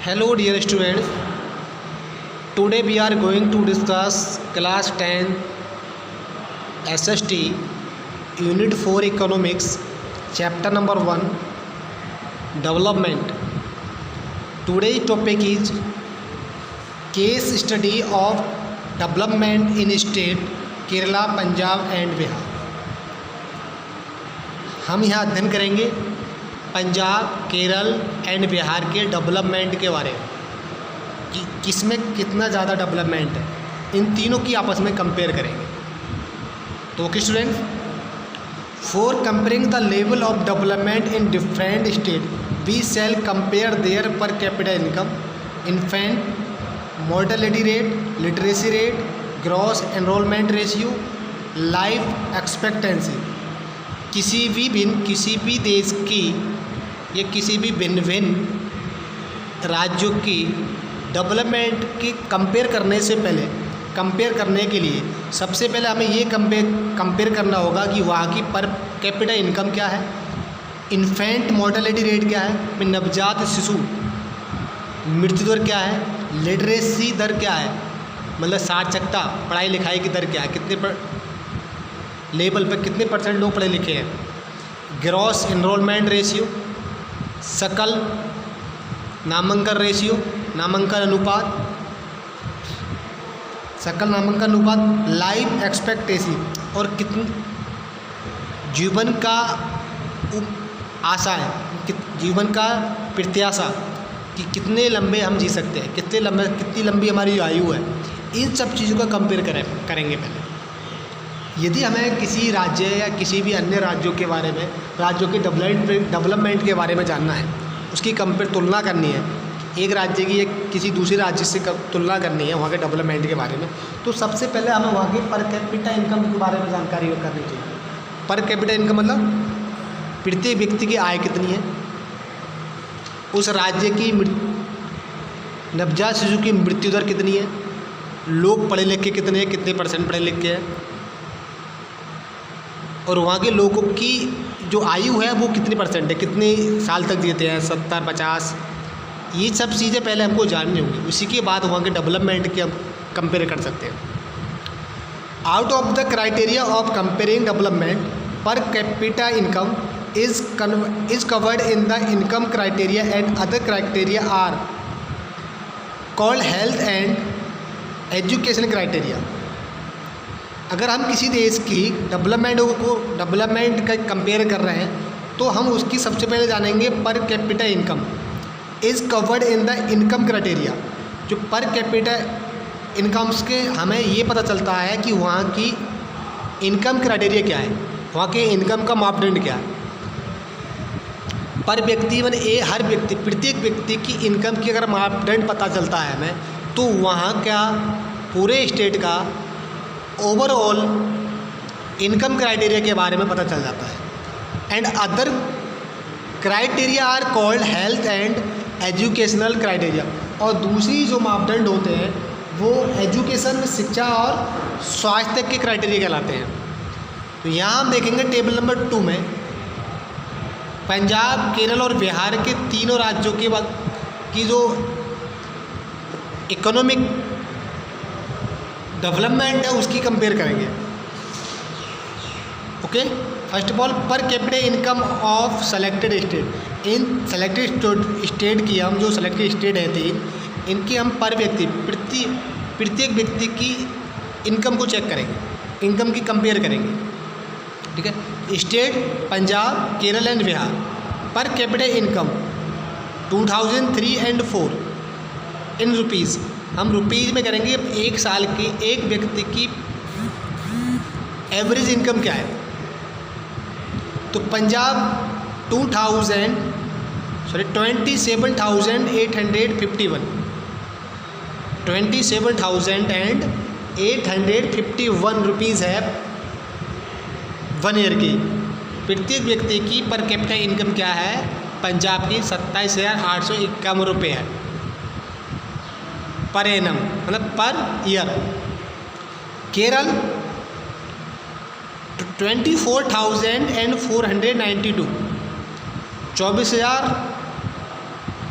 Hello dear students, today we are going to discuss class 10 SST Unit 4 Economics Chapter number 1 Development. Today's topic is Case Study of Development in State Kerala, Punjab and Bihar. हम यहाँ अध्ययन करेंगे Punjab, Kerala and Bihar के development के बारे में कि किसमें कितना ज़्यादा डेवलपमेंट है, इन तीनों की आपस में कंपेयर करेंगे। तो okay student, for comparing the level of development in different state we shall compare their per capita income, infant mortality rate, literacy rate, gross enrolment ratio, life expectancy. किसी भी देश की या किसी भी भिन्न भिन्न राज्यों की डेवलपमेंट की कंपेयर करने के लिए सबसे पहले हमें ये कंपेयर करना होगा कि वहाँ की पर कैपिटा इनकम क्या है, इन्फेंट मोर्टेलिटी रेट क्या है, नवजात शिशु मृत्यु दर क्या है, लिटरेसी दर क्या है, मतलब साक्षरता पढ़ाई लिखाई की दर क्या है, कितने लेवल पर कितने परसेंट लोग पढ़े लिखे हैं, ग्रॉस एनरोलमेंट रेशियो, सकल नामांकन रेशियो, सकल नामांकन अनुपात, लाइफ एक्सपेक्टेंसी और कितनी जीवन का आशा है, जीवन का प्रत्याशा कि कितने लंबे हम जी सकते हैं, कितनी लंबी हमारी आयु है। इन सब चीज़ों का कंपेयर करेंगे पहले। यदि हमें किसी राज्य या किसी भी अन्य राज्यों के बारे में, राज्यों के डेवलपमेंट के बारे में जानना है, उसकी तुलना करनी है, एक राज्य की एक किसी दूसरे राज्य से तुलना करनी है वहाँ के डेवलपमेंट के बारे में, तो सबसे पहले हमें वहाँ के पर कैपिटा इनकम के बारे में जानकारी करनी चाहिए। पर कैपिटा इनकम मतलब प्रत्येक व्यक्ति की आय कितनी है, उस राज्य की नवजात शिशु की मृत्यु दर कितनी है, लोग पढ़े लिखे कितने हैं, कितने परसेंट पढ़े लिखे हैं, और वहाँ के लोगों की जो आयु है वो कितनी परसेंट है, कितने साल तक जीते हैं, 70-50, ये सब चीज़ें पहले हमको जाननी होंगी। उसी के बाद वहाँ के डेवलपमेंट के हम कंपेयर कर सकते हैं। Out of the criteria of comparing development, per capita income is covered in the income criteria and other criteria are called health and education criteria. अगर हम किसी देश की डेवलपमेंट का कंपेयर कर रहे हैं तो हम उसकी सबसे पहले जानेंगे पर capita income is covered in the income criteria. जो पर कैपिटा इनकम्स के हमें ये पता चलता है कि वहाँ की इनकम क्राइटेरिया क्या है, वहाँ के इनकम का मापदंड क्या है। पर व्यक्ति हर व्यक्ति, प्रत्येक व्यक्ति की इनकम की अगर मापदंड पता चलता है हमें, तो वहाँ क्या पूरे स्टेट का ओवरऑल इनकम क्राइटेरिया के बारे में पता चल जाता है। And other criteria are called health and educational criteria. और दूसरी जो मापदंड होते हैं वो एजुकेशन, शिक्षा और स्वास्थ्य के क्राइटेरिया कहलाते हैं। तो यहाँ हम देखेंगे टेबल नंबर 2 में पंजाब, केरल और बिहार के तीनों राज्यों की जो इकोनॉमिक डेवलपमेंट है उसकी कंपेयर करेंगे। ओके, फर्स्ट ऑफ ऑल पर capita income of selected state. In selected state की हम जो सेलेक्टेड स्टेट है इनकी हम पर व्यक्ति, प्रत्येक व्यक्ति की इनकम को चेक करेंगे, इनकम की कंपेयर करेंगे। ठीक है, स्टेट पंजाब, केरल एंड बिहार, पर capita income 2003 and 4 in rupees. हम रुपीज़ में करेंगे। एक साल की एक व्यक्ति की एवरेज इनकम क्या है, तो पंजाब 27,851 रुपीज़ है 1 ईयर की। प्रत्येक व्यक्ति की पर कैपिटा इनकम क्या है, पंजाब की 27,851 रुपये है पर एनम, मतलब पर ईयर। केरल 24,492, 24,000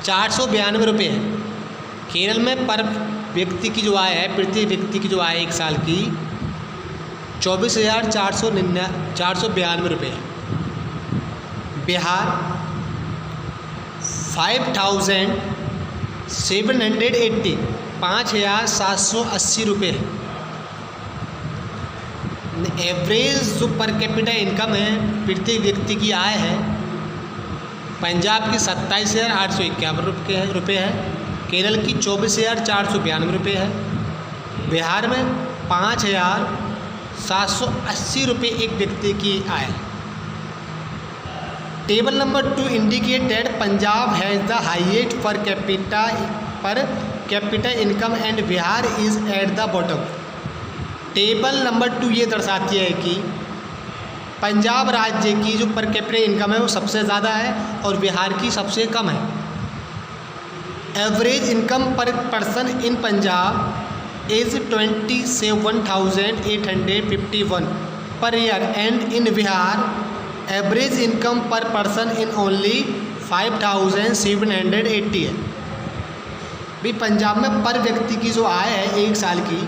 492 रुपये है। केरल में पर व्यक्ति की जो आय है, प्रति व्यक्ति की जो आय 1 साल की 24,492 रुपये है। बिहार 5,780 5,780 रुपये है। एवरेज जो पर कैपिटा इनकम है, प्रति व्यक्ति की आय है, पंजाब की 27,851 रुपये है, केरल की 24,492 रुपये है, बिहार में 5,780 रुपये एक व्यक्ति की आय। Table number 2 indicate that Punjab has the highest per capita income and Bihar is at the bottom. Table number 2 ये दर्शाती है कि पंजाब राज्य की जो पर कैपिटा इनकम है वो सबसे ज़्यादा है और बिहार की सबसे कम है। एवरेज इनकम पर person in Punjab is 27,851 per year and in Bihar average income पर पर्सन इन ओनली 5,780 है। भी पंजाब में पर व्यक्ति की जो आय है 1 साल की,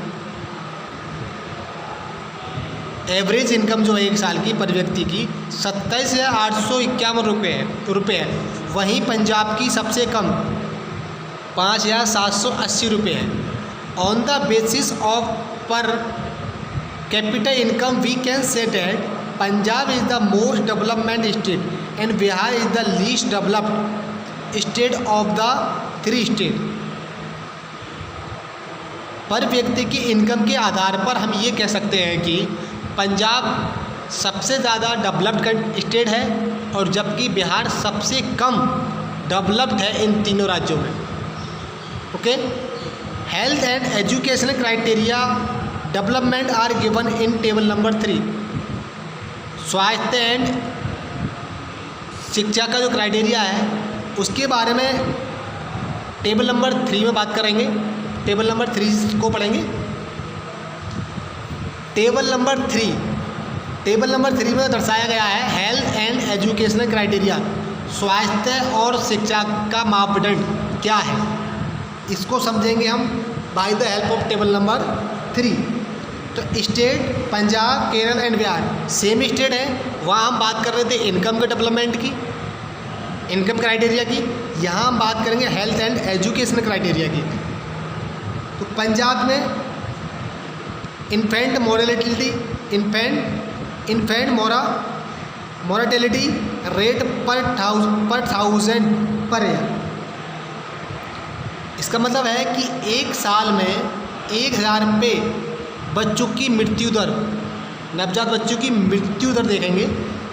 एवरेज इनकम जो है 1 साल की पर व्यक्ति की 27,851 रुपये है। वहीं पंजाब की सबसे कम 5,780 रुपये है। On the basis of per capita income we can say that Punjab is the most development state and Bihar is the least developed state of the 3 state. पर व्यक्ति की इनकम के आधार पर हम ये कह सकते हैं कि पंजाब सबसे ज़्यादा डेवलप्ड स्टेट है और जबकि बिहार सबसे कम डेवलप्ड है इन तीनों राज्यों में। Okay, health and educational criteria development are given in table number 3। स्वास्थ्य एंड शिक्षा का जो क्राइटेरिया है उसके बारे में टेबल नंबर 3 में बात करेंगे। टेबल नंबर 3 को पढ़ेंगे। टेबल नंबर 3 में दर्शाया गया है हेल्थ एंड एजुकेशनल क्राइटेरिया, स्वास्थ्य और शिक्षा का मापदंड क्या है, इसको समझेंगे हम by the help of table number 3। तो state Punjab, Kerala and Bihar same state है। वहाँ हम बात कर रहे थे इनकम के डेवलपमेंट की, इनकम क्राइटेरिया की। यहाँ हम बात करेंगे हेल्थ एंड एजुकेशनल क्राइटेरिया की। तो पंजाब में इन्फेंट मोराटेलिटी रेट पर 1,000 पर ईयर। इसका मतलब है कि 1 साल में 1,000 पे बच्चों की मृत्यु दर, नवजात बच्चों की मृत्यु दर देखेंगे।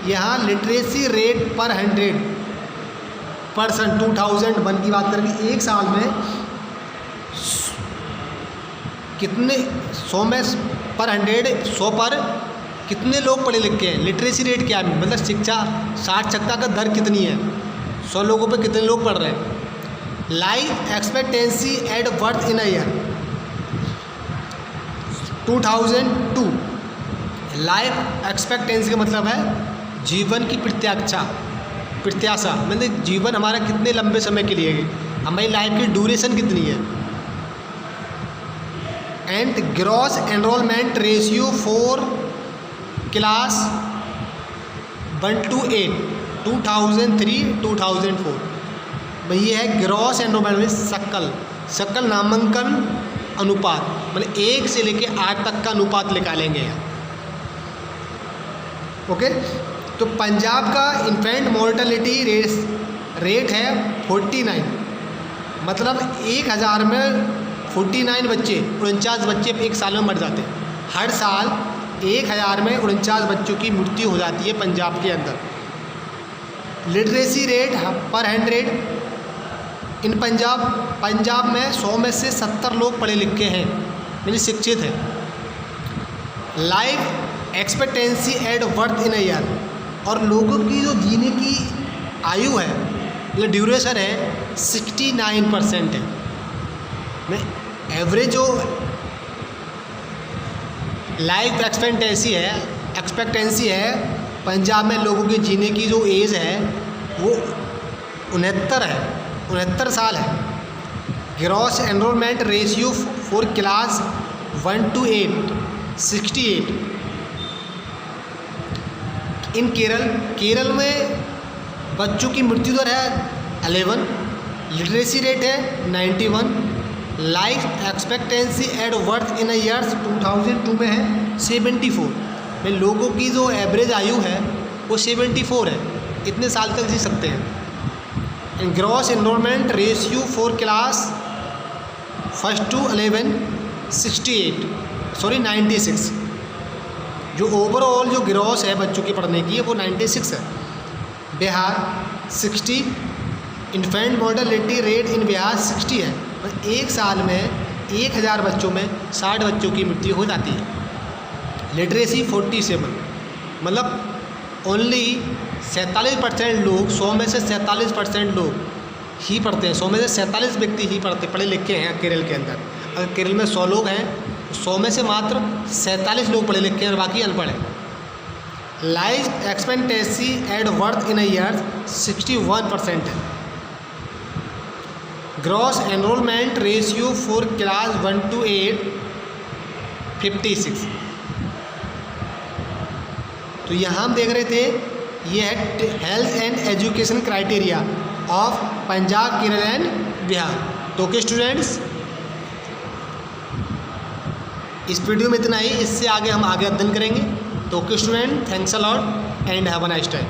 यहाँ लिटरेसी रेट पर 100% 2001 की बात करेंगे। 1 साल में कितने 100 में पर 100 पर कितने लोग पढ़े लिखे हैं। लिटरेसी रेट क्या है, मतलब शिक्षा साक्षरता का दर कितनी है, 100 लोगों पे कितने लोग पढ़ रहे हैं। Life expectancy at birth in a year 2002। Life expectancy का मतलब है जीवन की प्रत्याशा, मतलब जीवन हमारा कितने लंबे समय के लिए है, हमारी लाइफ की ड्यूरेशन कितनी है। And gross enrolment ratio for class 1 to 8 2003-2004। भाई ये है ग्रॉस एनरोलमेंट में सकल नामांकन अनुपात, मतलब 1 से लेके 8 तक का अनुपात निकालेंगे यहाँ। ओके, तो पंजाब का इन्फेंट मोर्टेलिटी रेट है 49, मतलब 1,000 में 49 बच्चे 49 बच्चे 1 साल में मर जाते हैं। हर साल 1,000 में 49 बच्चों की मृत्यु हो जाती है पंजाब के अंदर। लिटरेसी रेट पर 100 इन पंजाब में 100 में से 70 लोग पढ़े लिखे हैं, यानी शिक्षित हैं। Life expectancy at birth in a year, और लोगों की जो जीने की आयु है, मतलब ड्यूरेशन है 69% है। एवरेज जो लाइफ एक्सपेक्टेंसी है पंजाब में लोगों के जीने की जो एज है वो 69 है, 69 साल है। Gross enrolment ratio for class 1 to 8 68। इन केरल में बच्चों की मृत्यु दर है 11, लिटरेसी रेट है 91, life expectancy at birth in years 2002 में है 74। में लोगों की जो एवरेज आयु है वो 74 है, इतने साल तक जी सकते हैं। Gross enrolment ratio for class 1 to 11 96। जो ओवरऑल जो ग्रॉस है बच्चों की पढ़ने की वो 96 है। Bihar 60। Infant mortality rate in Bihar 60 है। और एक साल में 1000 बच्चों में 60 बच्चों की मृत्यु हो जाती है। लिटरेसी 47, मतलब ओनली 47% लोग, 100 में से 47% लोग ही पढ़ते हैं। 100 में से 47 व्यक्ति ही पढ़े लिखे हैं केरल के अंदर। अगर केरल में 100 लोग हैं, 100 में से मात्र 47 लोग पढ़े लिखे हैं और बाकी अनपढ़ हैं। Life expectancy at birth in year 61% है। Gross enrolment ratio for class 1 to 8 56। तो यहाँ हम देख रहे थे ये है health and education criteria of Punjab, Kerala and Bihar. तो ओके स्टूडेंट्स, इस वीडियो में इतना ही। इससे आगे हम आगे अध्ययन करेंगे। तो okay student, thanks a lot and have a nice time.